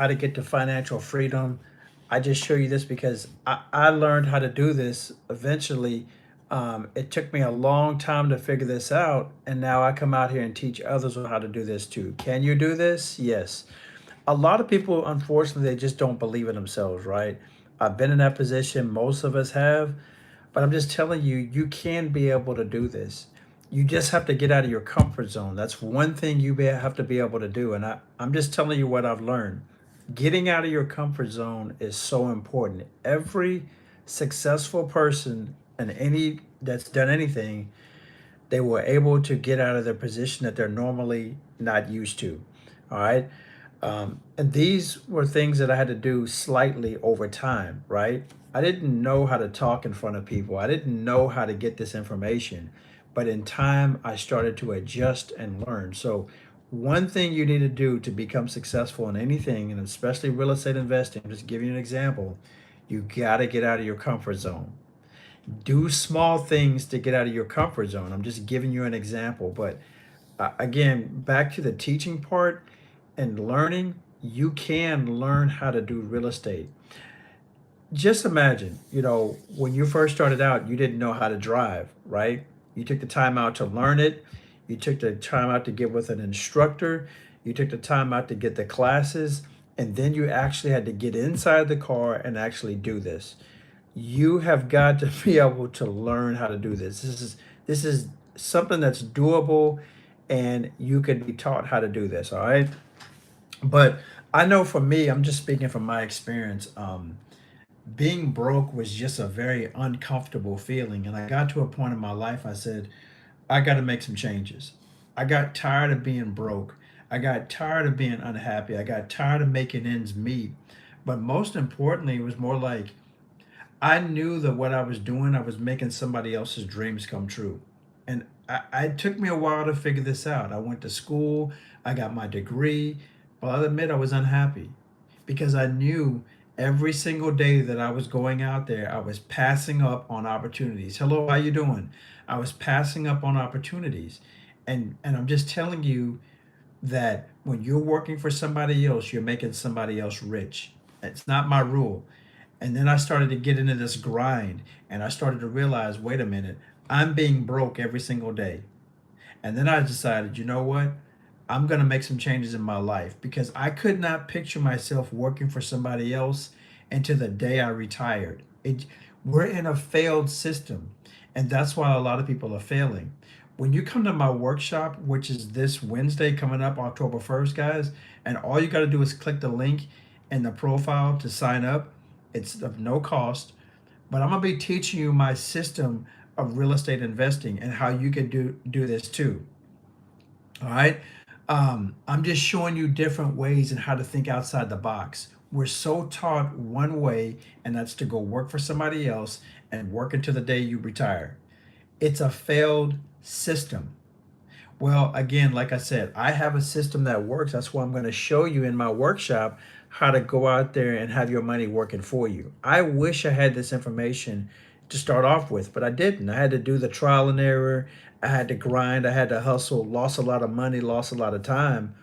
how to get to financial freedom. I just show you this because I learned how to do this eventually. It took me a long time to figure this out, and now I come out here and teach others on how to do this too. Can you do this? Yes. A lot of people, unfortunately, they just don't believe in themselves, right? I've been in that position, most of us have, but I'm just telling you, you can be able to do this. You just have to get out of your comfort zone. That's one thing have to be able to do. And I'm just telling you what I've learned. Getting out of your comfort zone is so important. Every successful person and any that's done anything, they were able to get out of their position that they're normally not used to. All right. And these were things that I had to do slightly over time, right? I didn't know how to talk in front of people. I didn't know how to get this information. But in time, I started to adjust and learn. So, one thing you need to do to become successful in anything, and especially real estate investing, just give you an example, you got to get out of your comfort zone. Do small things to get out of your comfort zone. I'm just giving you an example. But again, back to the teaching part and learning, you can learn how to do real estate. Just imagine, when you first started out, you didn't know how to drive, right? You took the time out to learn it. You took the time out to get with an instructor. You took the time out to get the classes. And then you actually had to get inside the car and actually do this. You have got to be able to learn how to do this. This is something that's doable, and you can be taught how to do this, all right? But I know for me, I'm just speaking from my experience. Being broke was just a very uncomfortable feeling. And I got to a point in my life, I said, I got to make some changes. I got tired of being broke. I got tired of being unhappy. I got tired of making ends meet. But most importantly, it was more like I knew that what I was doing, I was making somebody else's dreams come true. And it took me a while to figure this out. I went to school, I got my degree, but I'll admit I was unhappy because I knew every single day that I was going out there, I was passing up on opportunities. Hello, how you doing? I was passing up on opportunities. And I'm just telling you that when you're working for somebody else, you're making somebody else rich. It's not my rule. And then I started to get into this grind and I started to realize, wait a minute, I'm being broke every single day. And then I decided, you know what? I'm going to make some changes in my life because I could not picture myself working for somebody else until the day I retired. We're in a failed system, and that's why a lot of people are failing. When you come to my workshop, which is this Wednesday coming up, October 1st, guys, and all you got to do is click the link in the profile to sign up. It's of no cost, but I'm going to be teaching you my system of real estate investing and how you can do this too. All right. I'm just showing you different ways and how to think outside the box. We're so taught one way, and that's to go work for somebody else and work until the day you retire. It's a failed system. Well, again, like I said, I have a system that works. That's why I'm going to show you in my workshop how to go out there and have your money working for you. I wish I had this information to start off with, but I didn't. I had to do the trial and error. I had to grind. I had to hustle, lost a lot of money, lost a lot of time.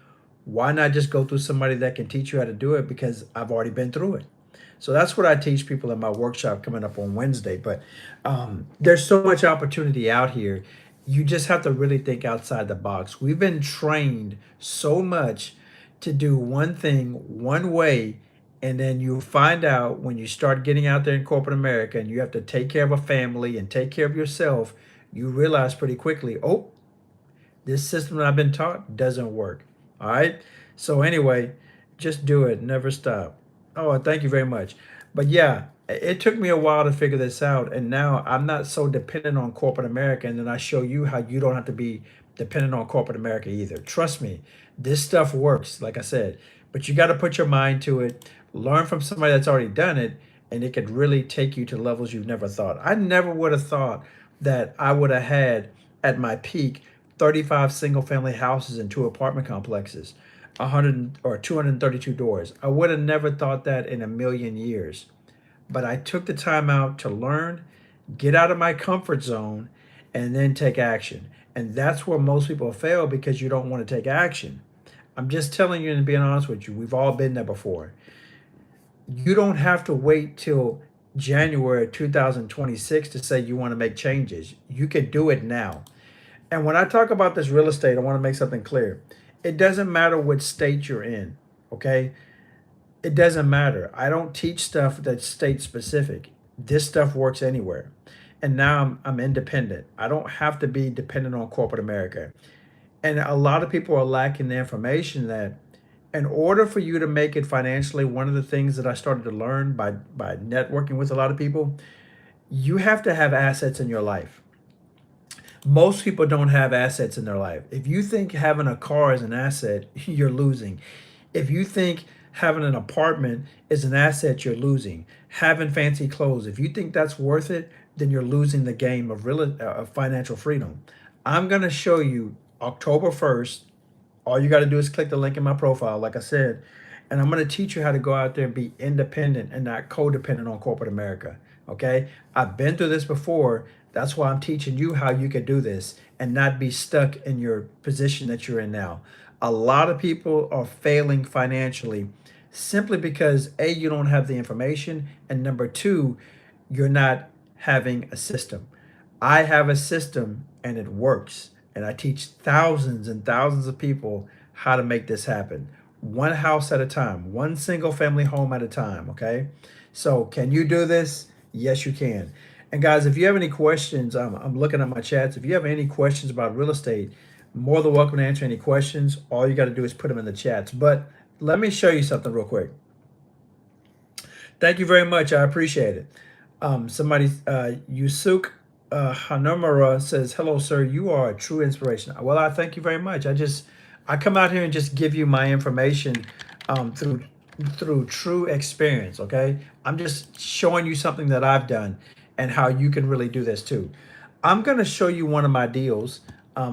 Why not just go through somebody that can teach you how to do it because I've already been through it? So that's what I teach people in my workshop coming up on Wednesday. But there's so much opportunity out here. You just have to really think outside the box. We've been trained so much to do one thing one way, and then you find out when you start getting out there in corporate America and you have to take care of a family and take care of yourself, you realize pretty quickly, oh, this system that I've been taught doesn't work. All right. So anyway, just do it. Never stop. Oh, thank you very much. But yeah, it took me a while to figure this out, and now I'm not so dependent on corporate America. And then I show you how you don't have to be dependent on corporate America either. Trust me, this stuff works. Like I said, but you got to put your mind to it. Learn from somebody that's already done it, and it could really take you to levels you've never thought. I never would have thought that I would have had at my peak 35 single family houses and two apartment complexes, 100 or 232 doors. I would have never thought that in a million years. But I took the time out to learn, get out of my comfort zone, and then take action. And that's where most people fail because you don't want to take action. I'm just telling you and being honest with you. We've all been there before. You don't have to wait till January 2026 to say you want to make changes. You can do it now. And when I talk about this real estate, I want to make something clear. It doesn't matter which state you're in, okay? It doesn't matter. I don't teach stuff that's state specific. This stuff works anywhere. And now I'm independent. I don't have to be dependent on corporate America. And a lot of people are lacking the information that in order for you to make it financially, one of the things that I started to learn by networking with a lot of people, you have to have assets in your life. Most people don't have assets in their life. If you think having a car is an asset, you're losing. If you think having an apartment is an asset, you're losing. Having fancy clothes, if you think that's worth it, then you're losing the game of of financial freedom. I'm going to show you October 1st. All you got to do is click the link in my profile, like I said, and I'm going to teach you how to go out there and be independent and not codependent on corporate America. Okay? I've been through this before. That's why I'm teaching you how you can do this and not be stuck in your position that you're in now. A lot of people are failing financially simply because A, you don't have the information, and number two, you're not having a system. I have a system and it works. And I teach thousands and thousands of people how to make this happen. One house at a time, one single family home at a time. Okay. So, can you do this? Yes, you can. And guys, if you have any questions, I'm looking at my chats. If you have any questions about real estate, more than welcome to answer any questions. All you got to do is put them in the chats. But let me show you something real quick. Thank you very much. I appreciate it. Yusuk Hanumara says, "Hello, sir. You are a true inspiration." Well, I thank you very much. I come out here and just give you my information through true experience. Okay, I'm just showing you something that I've done and how you can really do this too. I'm going to show you one of my deals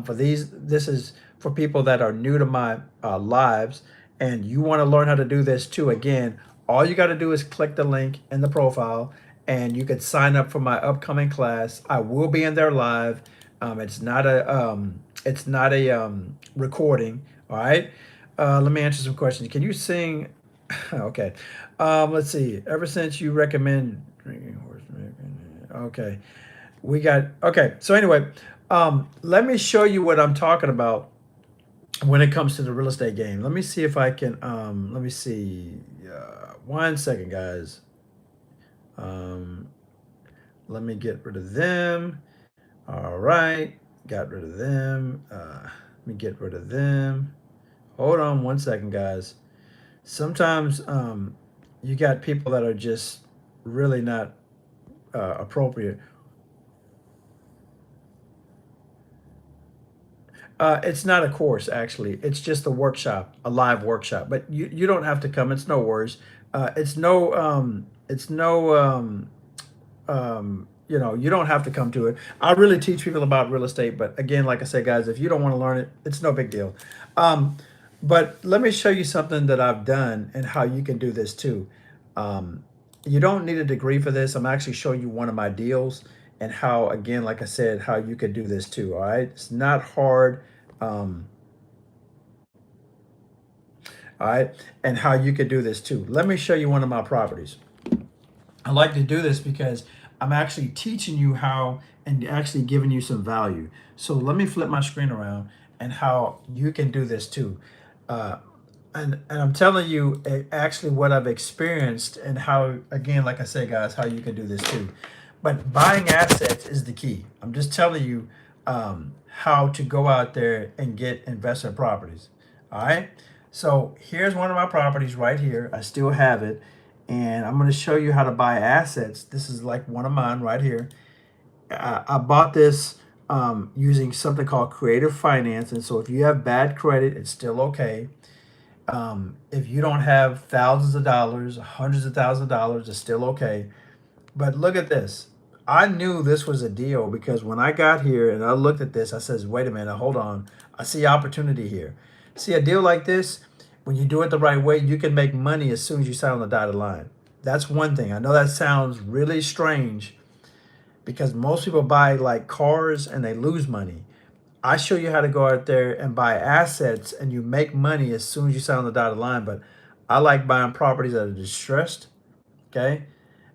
for these. This is for people that are new to my lives, and you want to learn how to do this too. Again, all you got to do is click the link in the profile, and you can sign up for my upcoming class. I will be in there live. It's not a recording. All right. Let me answer some questions. Can you sing? Okay. Let's see. Ever since you recommend drinking horse milk. Okay. We got okay. So anyway, let me show you what I'm talking about when it comes to the real estate game. Let me see if I can. Let me see. 1 second, guys. Let me get rid of them. All right, got rid of them. Let me get rid of them. Hold on 1 second, guys. Sometimes you got people that are just really not appropriate. It's not a course, actually. It's just a workshop, a live workshop. But you don't have to come. It's no worries. It's no you don't have to come to it. I really teach people about real estate, but again, like I said, guys, if you don't want to learn it, it's no big deal. Um, but let me show you something that I've done and how you can do this too. Um, you don't need a degree for this. I'm actually showing you one of my deals and how, again, like I said, how you can do this too. All right, it's not hard. Um, all right, and how you could do this too. Let me show you one of my properties. I like to do this because I'm actually teaching you how and actually giving you some value. So let me flip my screen around and how you can do this too. Uh, and I'm telling you actually what I've experienced and how, again, like I say, guys, how you can do this too. But buying assets is the key. I'm just telling you how to go out there and get investment properties. All right. So here's one of my properties right here. I still have it. And I'm going to show you how to buy assets. This is like one of mine right here. I bought this using something called creative finance. And so if you have bad credit, it's still okay. If you don't have thousands of dollars, hundreds of thousands of dollars, it's still okay. But look at this. I knew this was a deal because when I got here and I looked at this, I says, wait a minute, hold on. I see opportunity here. See, a deal like this, when you do it the right way, you can make money as soon as you sign on the dotted line. That's one thing. I know that sounds really strange because most people buy like cars and they lose money. I show you how to go out there and buy assets and you make money as soon as you sign on the dotted line. But I like buying properties that are distressed. Okay.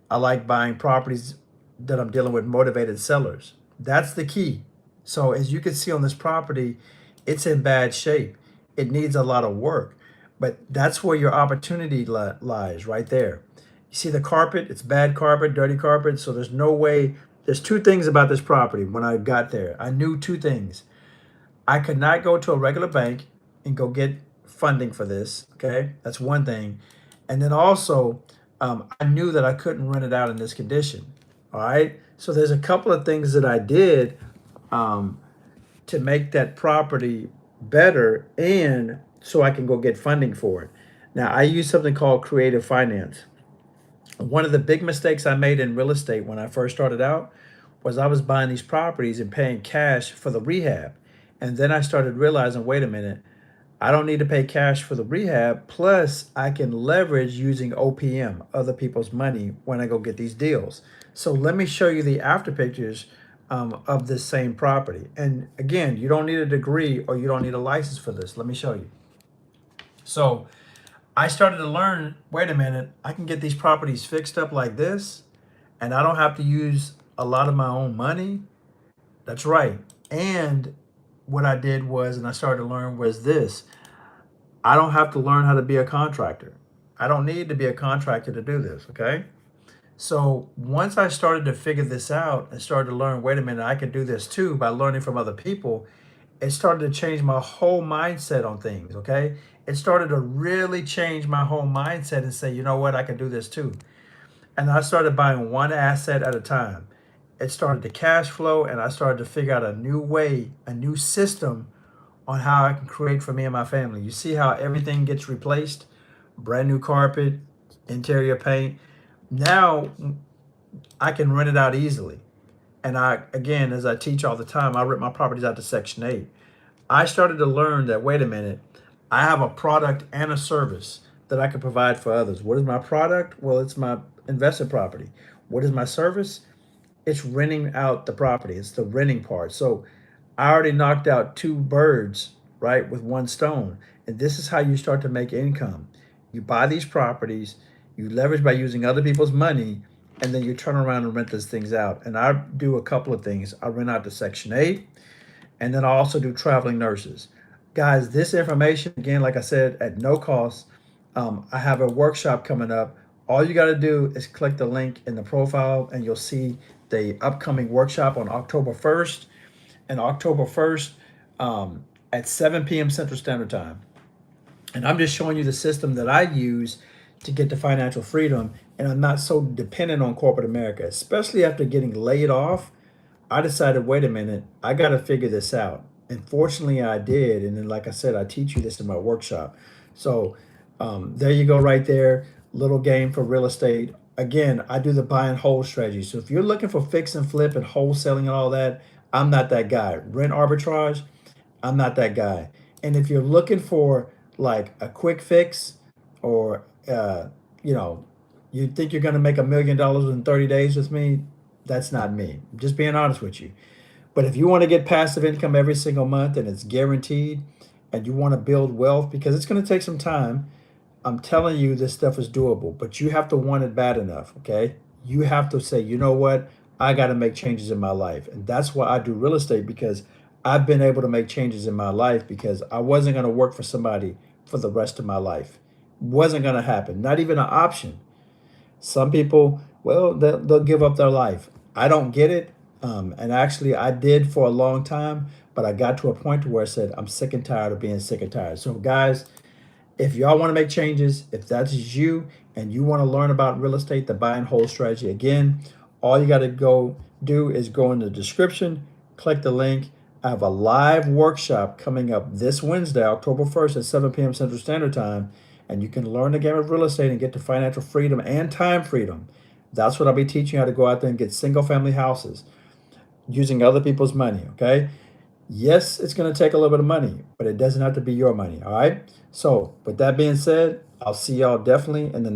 I like buying properties that I'm dealing with motivated sellers. That's the key. So as you can see on this property, it's in bad shape. It needs a lot of work, but that's where your opportunity lies right there. You see the carpet, it's bad carpet, dirty carpet. So there's no way. There's two things about this property. When I got there, I knew two things. I could not go to a regular bank and go get funding for this. Okay, that's one thing. And then also, I knew that I couldn't rent it out in this condition. All right. So there's a couple of things that I did um, to make that property better, and so I can go get funding for it. Now I use something called creative finance. One of the big mistakes I made in real estate when I first started out was I was buying these properties and paying cash for the rehab. And then I started realizing, wait a minute, I don't need to pay cash for the rehab. Plus, I can leverage using OPM, other people's money, when I go get these deals. So let me show you the after pictures of this same property. And again, you don't need a degree or you don't need a license for this. Let me show you. So I started to learn, wait a minute, I can get these properties fixed up like this, and I don't have to use a lot of my own money. That's right. And what I did was, and I started to learn was this: I don't have to learn how to be a contractor. I don't need to be a contractor to do this, okay? So once I started to figure this out and started to learn, wait a minute, I can do this too by learning from other people, it started to change my whole mindset on things, okay? It started to really change my whole mindset and say, you know what, I can do this too. And I started buying one asset at a time. It started to cash flow, and I started to figure out a new way, a new system on how I can create for me and my family. You see how everything gets replaced? Brand new carpet, interior paint. Now I can rent it out easily. And I, again, as I teach all the time, I rent my properties out to Section 8. I started to learn that, wait a minute, I have a product and a service that I can provide for others. What is my product? Well, it's my investment property. What is my service? It's renting out the property. It's the renting part. So I already knocked out two birds, right, with one stone. And this is how you start to make income. You buy these properties, you leverage by using other people's money, and then you turn around and rent these things out. And I do a couple of things. I rent out to Section 8, and then I also do traveling nurses. Guys, this information, again, like I said, at no cost. I have a workshop coming up. All you got to do is click the link in the profile, and you'll see the upcoming workshop on October 1st. And October 1st at 7 p.m. Central Standard Time. And I'm just showing you the system that I use to get to financial freedom. And I'm not so dependent on corporate America, especially after getting laid off. I decided, wait a minute, I got to figure this out. And fortunately, I did. And then, like I said, I teach you this in my workshop. So there you go, right there. Little game for real estate. Again, I do the buy and hold strategy. So if you're looking for fix and flip and wholesaling and all that, I'm not that guy. Rent arbitrage, I'm not that guy. And if you're looking for like a quick fix, or you know, you think you're going to make $1 million in 30 days with me, that's not me. I'm just being honest with you. But if you want to get passive income every single month and it's guaranteed, and you want to build wealth, because it's going to take some time, I'm telling you, this stuff is doable, but you have to want it bad enough, okay? You have to say, you know what? I got to make changes in my life. And that's why I do real estate, because I've been able to make changes in my life, because I wasn't going to work for somebody for the rest of my life. Wasn't going to happen. Not even an option. Some people, well, they'll give up their life. I don't get it. And actually, I did for a long time, but I got to a point where I said, I'm sick and tired of being sick and tired. So, guys, if y'all want to make changes, if that is you and you want to learn about real estate, the buy and hold strategy, again, all you got to go do is go in the description, click the link. I have a live workshop coming up this Wednesday, October 1st at 7 p.m. Central Standard Time, and you can learn the game of real estate and get to financial freedom and time freedom. That's what I'll be teaching you, how to go out there and get single family houses using other people's money, okay? Yes, it's going to take a little bit of money, but it doesn't have to be your money, all right? So, with that being said, I'll see y'all definitely in the